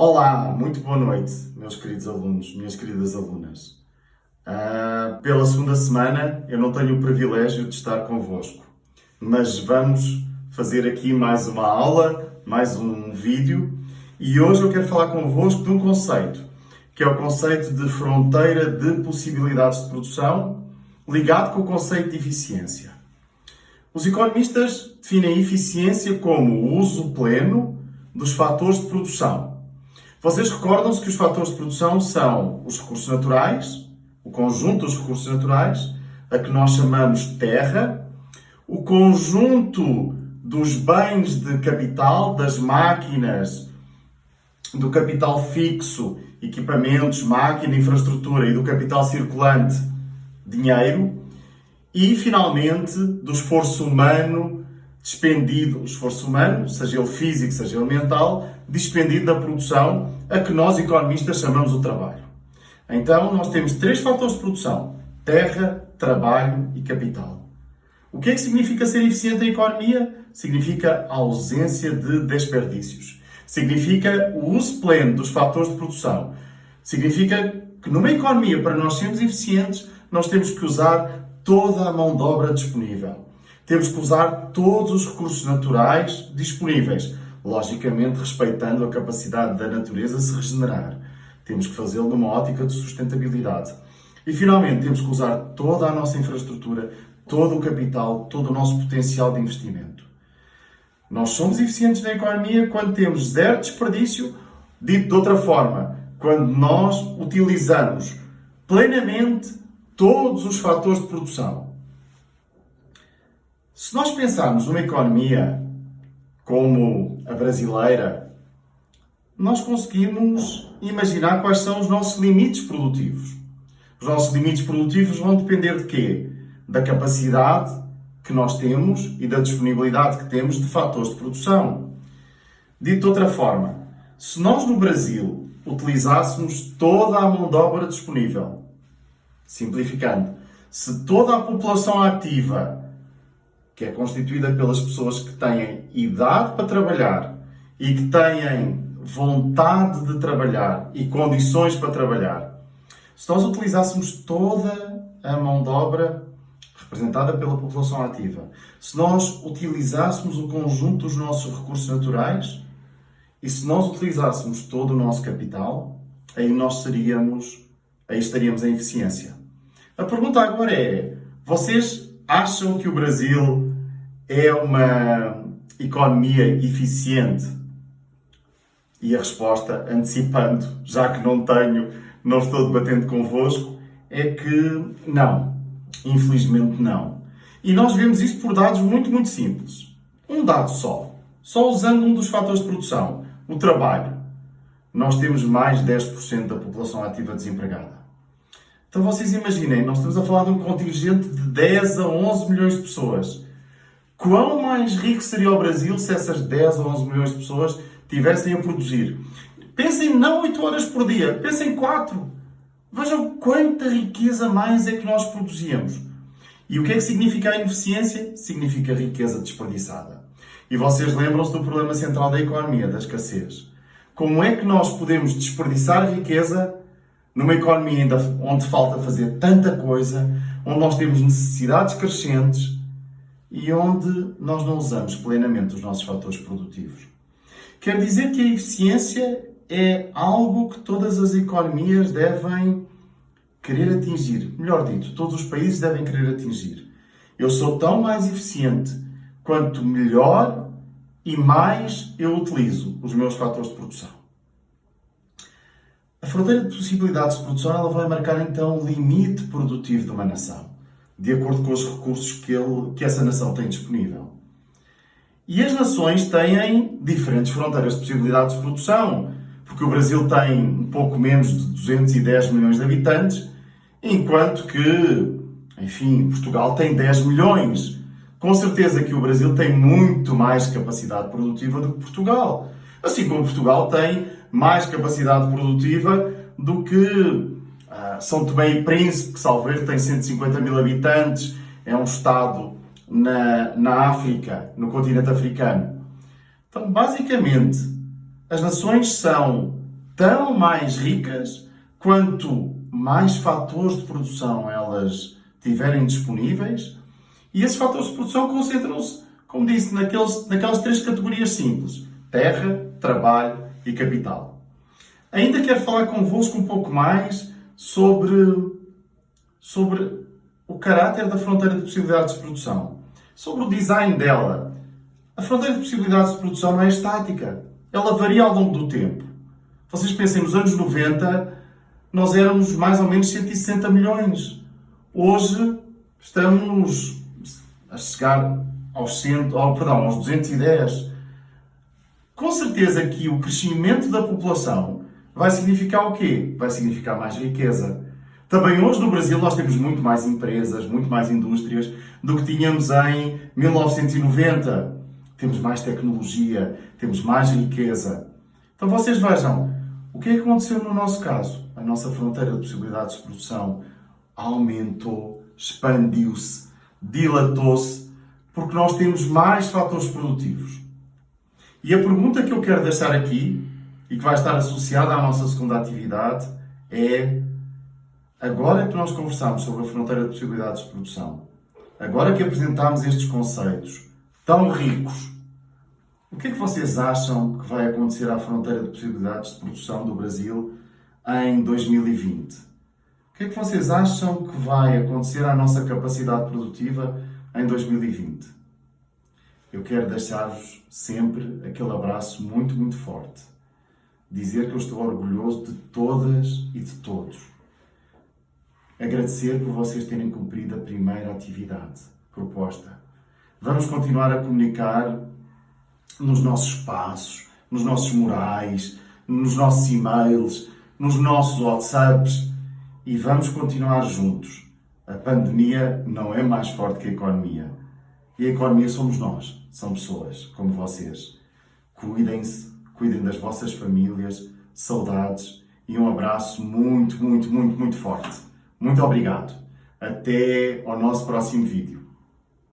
Olá, muito boa noite, meus queridos alunos, minhas queridas alunas. Pela segunda semana eu não tenho o privilégio de estar convosco, mas vamos fazer aqui mais uma aula, mais um vídeo, e hoje eu quero falar convosco de um conceito, que é o conceito de fronteira de possibilidades de produção, ligado com o conceito de eficiência. Os economistas definem a eficiência como o uso pleno dos fatores de produção. Vocês recordam-se que os fatores de produção são os recursos naturais, o conjunto dos recursos naturais, a que nós chamamos terra, o conjunto dos bens de capital, das máquinas, do capital fixo, equipamentos, máquina, infraestrutura e do capital circulante, dinheiro, e finalmente do esforço humano despendido, esforço humano, seja ele físico, seja ele mental, despendido da produção, a que nós economistas chamamos o trabalho. Então, nós temos três fatores de produção: terra, trabalho e capital. O que é que significa ser eficiente em economia? Significa a ausência de desperdícios. Significa o uso pleno dos fatores de produção. Significa que numa economia, para nós sermos eficientes, nós temos que usar toda a mão de obra disponível. Temos que usar todos os recursos naturais disponíveis, logicamente respeitando a capacidade da natureza de se regenerar. Temos que fazê-lo numa ótica de sustentabilidade. E, finalmente, temos que usar toda a nossa infraestrutura, todo o capital, todo o nosso potencial de investimento. Nós somos eficientes na economia quando temos zero desperdício, dito de outra forma, quando nós utilizamos plenamente todos os fatores de produção. Se nós pensarmos numa economia como a brasileira, nós conseguimos imaginar quais são os nossos limites produtivos. Os nossos limites produtivos vão depender de quê? Da capacidade que nós temos e da disponibilidade que temos de fatores de produção. Dito de outra forma, se nós no Brasil utilizássemos toda a mão de obra disponível, simplificando, se toda a população ativa, que é constituída pelas pessoas que têm idade para trabalhar e que têm vontade de trabalhar e condições para trabalhar, se nós utilizássemos toda a mão de obra representada pela população ativa, se nós utilizássemos o conjunto dos nossos recursos naturais e se nós utilizássemos todo o nosso capital, aí estaríamos em eficiência. A pergunta agora é: vocês acham que o Brasil é uma economia eficiente? E a resposta, antecipando, já que não estou debatendo convosco, é que não. Infelizmente não. E nós vemos isto por dados muito, muito simples. Um dado só usando um dos fatores de produção, o trabalho. Nós temos mais de 10% da população ativa desempregada. Então vocês imaginem, nós estamos a falar de um contingente de 10 a 11 milhões de pessoas. Quão mais rico seria o Brasil se essas 10 a 11 milhões de pessoas tivessem a produzir? Pensem não 8 horas por dia, pensem 4. Vejam quanta riqueza mais é que nós produzíamos. E o que é que significa a ineficiência? Significa riqueza desperdiçada. E vocês lembram-se do problema central da economia, da escassez. Como é que nós podemos desperdiçar riqueza numa economia ainda onde falta fazer tanta coisa, onde nós temos necessidades crescentes e onde nós não usamos plenamente os nossos fatores produtivos? Quer dizer que a eficiência é algo que todas as economias devem querer atingir. Melhor dito, todos os países devem querer atingir. Eu sou tão mais eficiente quanto melhor e mais eu utilizo os meus fatores de produção. A fronteira de possibilidades de produção ela vai marcar então o limite produtivo de uma nação, de acordo com os recursos que essa nação tem disponível. E as nações têm diferentes fronteiras de possibilidades de produção, porque o Brasil tem um pouco menos de 210 milhões de habitantes, enquanto que, Portugal tem 10 milhões. Com certeza que o Brasil tem muito mais capacidade produtiva do que Portugal. Assim como Portugal tem mais capacidade produtiva do que São Tomé e Príncipe, que, salvo erro, tem 150 mil habitantes, é um Estado na África, no continente africano. Então, basicamente, as nações são tão mais ricas quanto mais fatores de produção elas tiverem disponíveis, e esses fatores de produção concentram-se, como disse, naquelas três categorias simples: terra, trabalho e capital. Ainda quero falar convosco um pouco mais sobre o caráter da fronteira de possibilidades de produção, sobre o design dela. A fronteira de possibilidades de produção não é estática, ela varia ao longo do tempo. Vocês pensem, nos anos 90, nós éramos mais ou menos 160 milhões. Hoje estamos a chegar aos 210. Com certeza que o crescimento da população vai significar o quê? Vai significar mais riqueza. Também hoje no Brasil nós temos muito mais empresas, muito mais indústrias do que tínhamos em 1990. Temos mais tecnologia, temos mais riqueza. Então vocês vejam, o que é que aconteceu no nosso caso? A nossa fronteira de possibilidades de produção aumentou, expandiu-se, dilatou-se, porque nós temos mais fatores produtivos. E a pergunta que eu quero deixar aqui, e que vai estar associada à nossa segunda atividade, é: agora que nós conversamos sobre a fronteira de possibilidades de produção, agora que apresentámos estes conceitos tão ricos, o que é que vocês acham que vai acontecer à fronteira de possibilidades de produção do Brasil em 2020? O que é que vocês acham que vai acontecer à nossa capacidade produtiva em 2020? Eu quero deixar-vos sempre aquele abraço muito, muito forte. Dizer que eu estou orgulhoso de todas e de todos. Agradecer por vocês terem cumprido a primeira atividade proposta. Vamos continuar a comunicar nos nossos espaços, nos nossos murais, nos nossos e-mails, nos nossos WhatsApps, e vamos continuar juntos. A pandemia não é mais forte que a economia. E a economia somos nós, são pessoas como vocês. Cuidem-se, cuidem das vossas famílias, saudades e um abraço muito, muito, muito, muito forte. Muito obrigado. Até ao nosso próximo vídeo.